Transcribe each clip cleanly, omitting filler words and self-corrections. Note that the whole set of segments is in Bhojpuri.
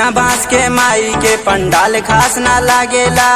बिना बांस के माई के पंडाल खास ना लागेला।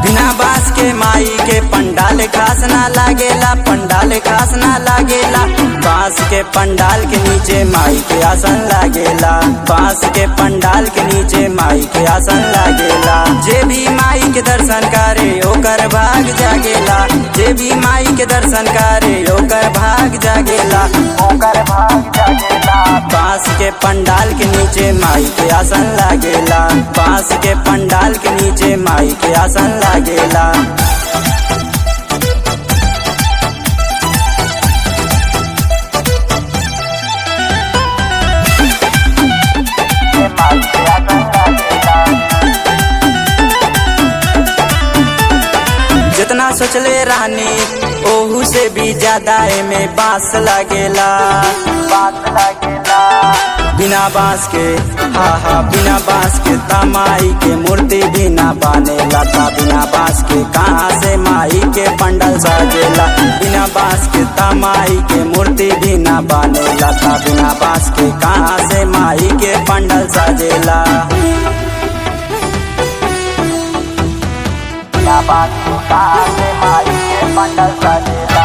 बिना बांस के माई के पंडाल खास ना लागेला, पंडाल खास ना लागेला। बांस के पंडाल के नीचे माई के आसन लागेला, बांस के पंडाल के नीचे माई के आसन लागेला। जे भी माई के दर्शन करे ओकर भाग जागेला, जे भी माई के दर्शन करे ओकर भाग जागेला, ओकर भाग जागेला। बांस के पंडाल के नीचे माई के आसन लागेला, बांस के पंडाल के नीचे माई के आसन लागेला। जितना सोचले रानी ओहू से भी ज्यादा एमे बांस लागेला, बांस लागेला। बिना बांस के बिना बांस के माई के मूर्ति भी ना बनेला था। बिना बांस के कहाँ से माई के पंडाल सजेला, बिना बांस के माई के मूर्ति भी ना बनेला था। बिना बांस के कहाँ से माई के पंडाल सजेला। बिना बांस के कहाँ से माई के पंडाल सजेला।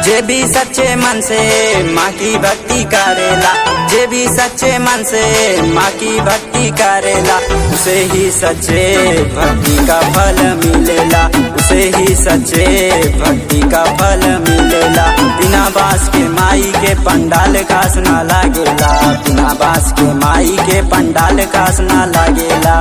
जे भी सच्चे मन से माँ की भक्ति करेला, जे भी सच्चे मन से माँ की भक्ति करेला, उसे ही सच्चे भक्ति का फल मिलेला, उसे ही सच्चे भक्ति का फल मिलेला। बिना बांस के माई के पंडाल खास ना लागेला, बिना बांस के माई के पंडाल खास ना लागेला।